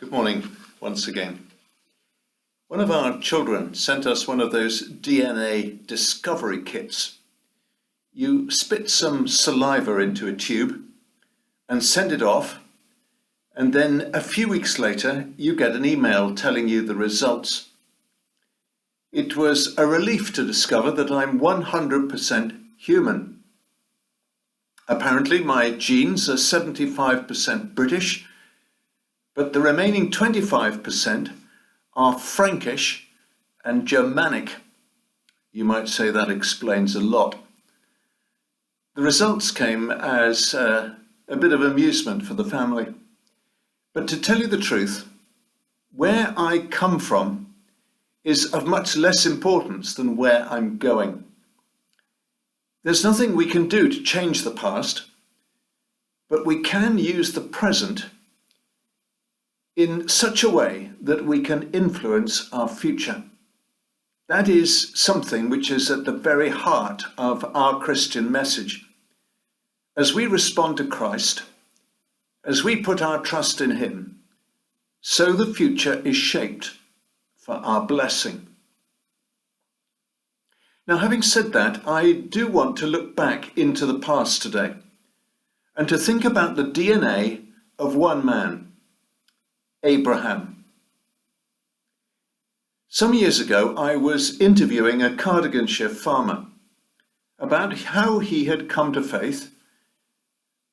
Good morning once again. One of our children sent us one of those DNA discovery kits. You spit some saliva into a tube and send it off, and then a few weeks later you get an email telling you the results. It was a relief to discover that I'm 100% human. Apparently my genes are 75% British, but the remaining 25% are Frankish and Germanic. You might say that explains a lot. The results came as a bit of amusement for the family. But to tell you the truth, where I come from is of much less importance than where I'm going. There's nothing we can do to change the past, but we can use the present in such a way that we can influence our future. That is something which is at the very heart of our Christian message. As we respond to Christ, as we put our trust in Him, so the future is shaped for our blessing. Now, having said that, I do want to look back into the past today and to think about the DNA of one man, Abraham. Some years ago, I was interviewing a Cardiganshire farmer about how he had come to faith,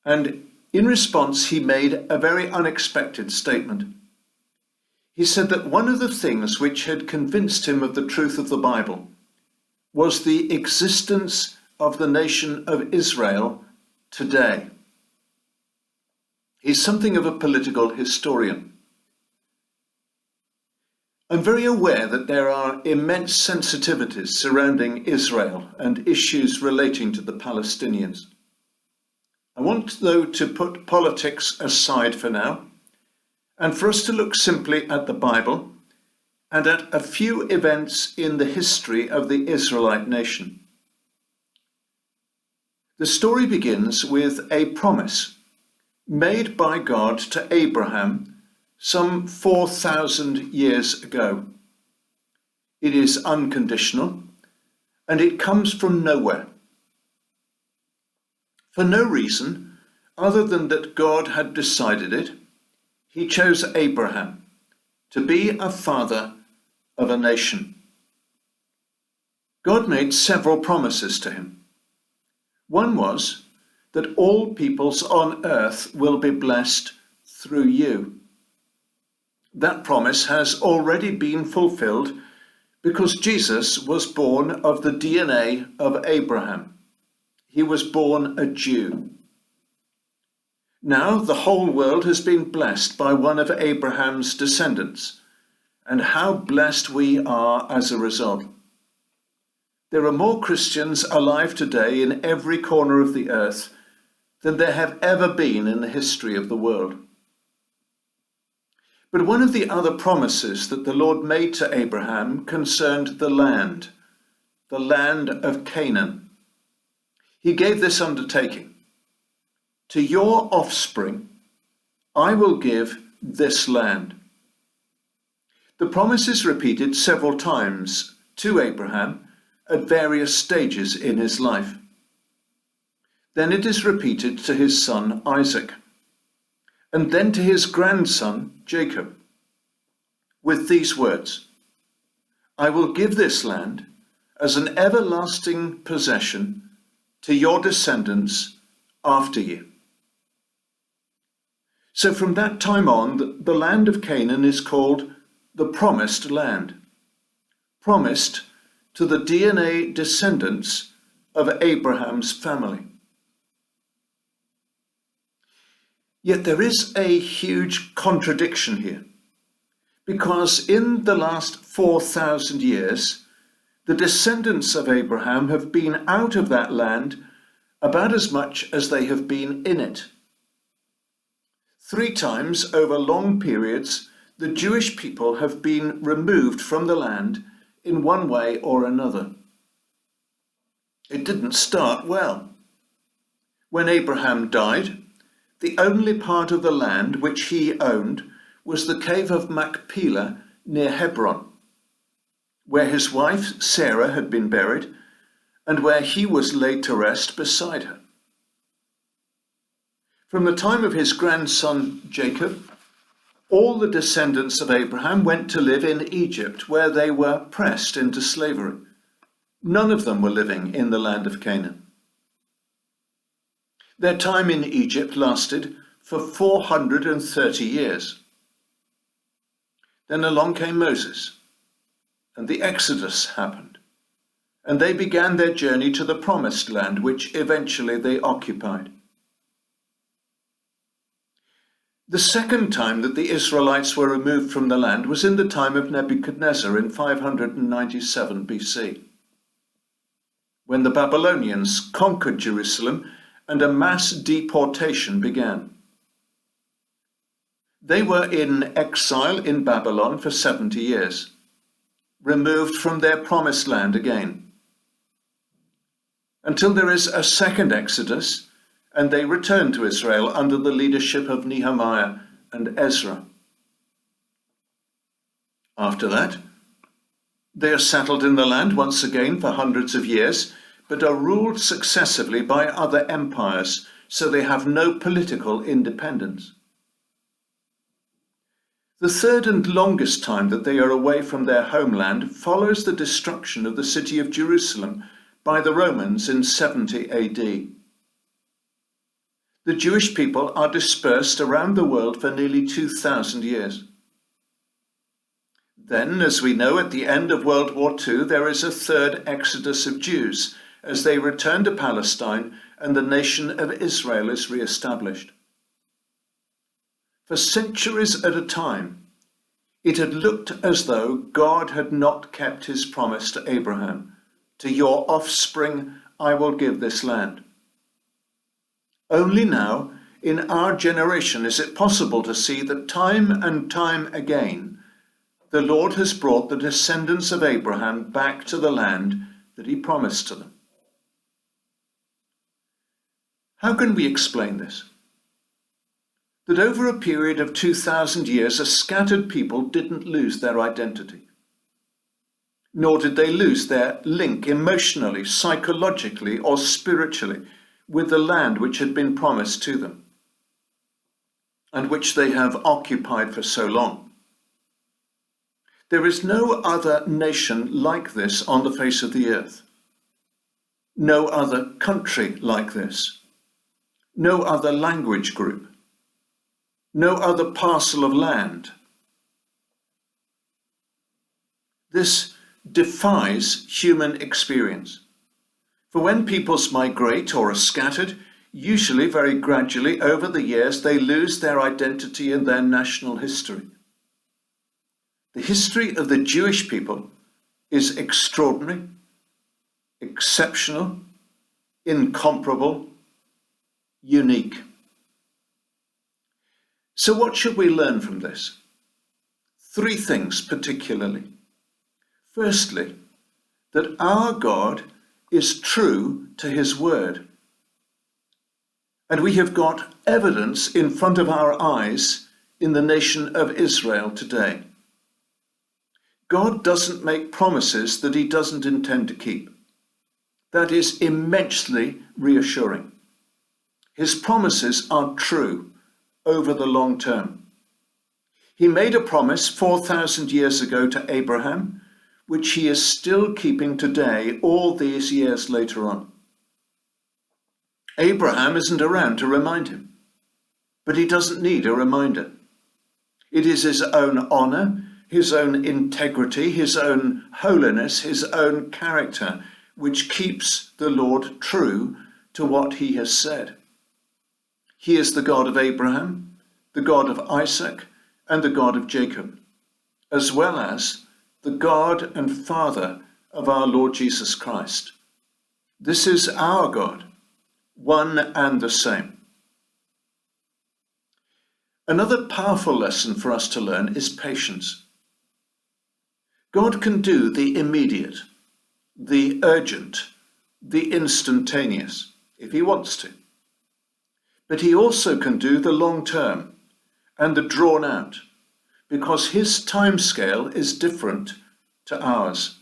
and in response, he made a very unexpected statement. He said that one of the things which had convinced him of the truth of the Bible was the existence of the nation of Israel today. He's something of a political historian. I'm very aware that there are immense sensitivities surrounding Israel and issues relating to the Palestinians. I want, though, to put politics aside for now, and for us to look simply at the Bible and at a few events in the history of the Israelite nation. The story begins with a promise made by God to Abraham some 4,000 years ago. It is unconditional, and it comes from nowhere. For no reason other than that God had decided it, He chose Abraham to be a father of a nation. God made several promises to him. One was that all peoples on earth will be blessed through you. That promise has already been fulfilled because Jesus was born of the DNA of Abraham. He was born a Jew. Now the whole world has been blessed by one of Abraham's descendants, and how blessed we are as a result. There are more Christians alive today in every corner of the earth than there have ever been in the history of the world. But one of the other promises that the Lord made to Abraham concerned the land of Canaan. He gave this undertaking: to your offspring I will give this land. The promise is repeated several times to Abraham at various stages in his life. Then it is repeated to his son Isaac, and then to his grandson Jacob, with these words: I will give this land as an everlasting possession to your descendants after you. So from that time on, the land of Canaan is called the Promised Land, promised to the DNA descendants of Abraham's family. Yet there is a huge contradiction here, because in the last 4,000 years, the descendants of Abraham have been out of that land about as much as they have been in it. 3 times over long periods, the Jewish people have been removed from the land in one way or another. It didn't start well. When Abraham died, the only part of the land which he owned was the cave of Machpelah near Hebron, where his wife Sarah had been buried, and where he was laid to rest beside her. From the time of his grandson Jacob, all the descendants of Abraham went to live in Egypt, where they were pressed into slavery. None of them were living in the land of Canaan. Their time in Egypt lasted for 430 years. Then along came Moses, and the Exodus happened, and they began their journey to the promised land, which eventually they occupied. The second time that the Israelites were removed from the land was in the time of Nebuchadnezzar in 597 BC, when the Babylonians conquered Jerusalem and a mass deportation began. They were in exile in Babylon for 70 years, removed from their promised land again, until there is a second Exodus, and they return to Israel under the leadership of Nehemiah and Ezra. After that, they are settled in the land once again for hundreds of years, but are ruled successively by other empires, so they have no political independence. The third and longest time that they are away from their homeland follows the destruction of the city of Jerusalem by the Romans in 70 AD. The Jewish people are dispersed around the world for nearly 2,000 years. Then, as we know, at the end of World War II, there is a third exodus of Jews as they return to Palestine and the nation of Israel is re-established. For centuries at a time, it had looked as though God had not kept his promise to Abraham, "To your offspring I will give this land." Only now, in our generation, is it possible to see that time and time again, the Lord has brought the descendants of Abraham back to the land that he promised to them. How can we explain this? That over a period of 2,000 years, a scattered people didn't lose their identity, nor did they lose their link emotionally, psychologically, or spiritually with the land which had been promised to them, and which they have occupied for so long. There is no other nation like this on the face of the earth, no other country like this, no other language group, no other parcel of land. This defies human experience. For when peoples migrate or are scattered, usually very gradually over the years, they lose their identity and their national history. The history of the Jewish people is extraordinary, exceptional, incomparable, unique. So what should we learn from this? 3 things particularly. Firstly, that our God is true to his word. And we have got evidence in front of our eyes in the nation of Israel today. God doesn't make promises that he doesn't intend to keep. That is immensely reassuring. His promises are true over the long term. He made a promise 4,000 years ago to Abraham, which he is still keeping today, all these years later on. Abraham isn't around to remind him, but he doesn't need a reminder. It is his own honor, his own integrity, his own holiness, his own character, which keeps the Lord true to what he has said. He is the God of Abraham, the God of Isaac, and the God of Jacob, as well as the God and Father of our Lord Jesus Christ. This is our God, one and the same. Another powerful lesson for us to learn is patience. God can do the immediate, the urgent, the instantaneous, if he wants to. But he also can do the long term and the drawn out, because his timescale is different to ours.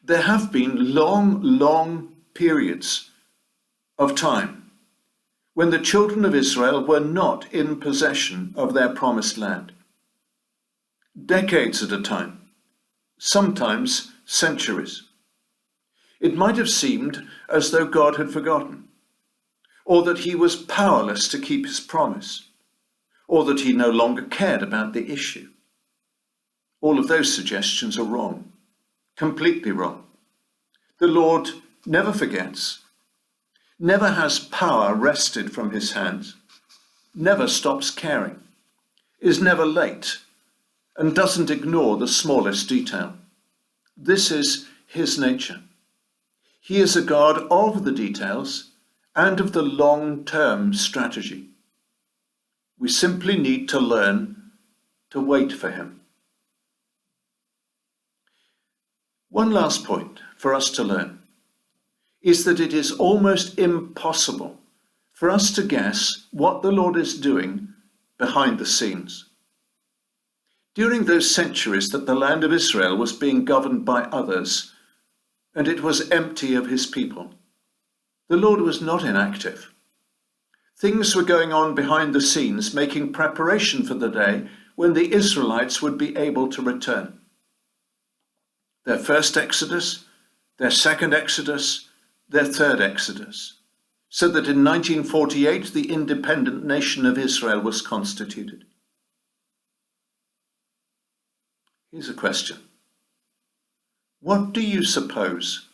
There have been long periods of time when the children of Israel were not in possession of their promised land. Decades at a time, sometimes centuries. It might have seemed as though God had forgotten, or that he was powerless to keep his promise, or that he no longer cared about the issue. All of those suggestions are wrong, completely wrong. The Lord never forgets, never has power wrested from his hands, never stops caring, is never late, and doesn't ignore the smallest detail. This is his nature. He is a God of the details and of the long-term strategy. We simply need to learn to wait for him. One last point for us to learn is that it is almost impossible for us to guess what the Lord is doing behind the scenes. During those centuries that the land of Israel was being governed by others, and it was empty of his people, the Lord was not inactive. Things were going on behind the scenes, making preparation for the day when the Israelites would be able to return. Their first exodus, their second exodus, their third exodus, so that in 1948 the independent nation of Israel was constituted. Here's a question. What do you suppose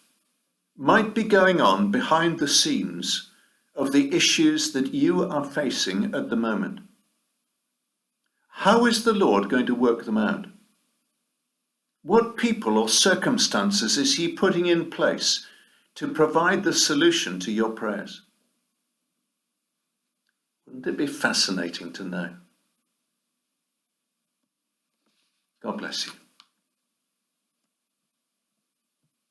might be going on behind the scenes of the issues that you are facing at the moment? How is the Lord going to work them out? What people or circumstances is he putting in place to provide the solution to your prayers? Wouldn't it be fascinating to know? God bless you.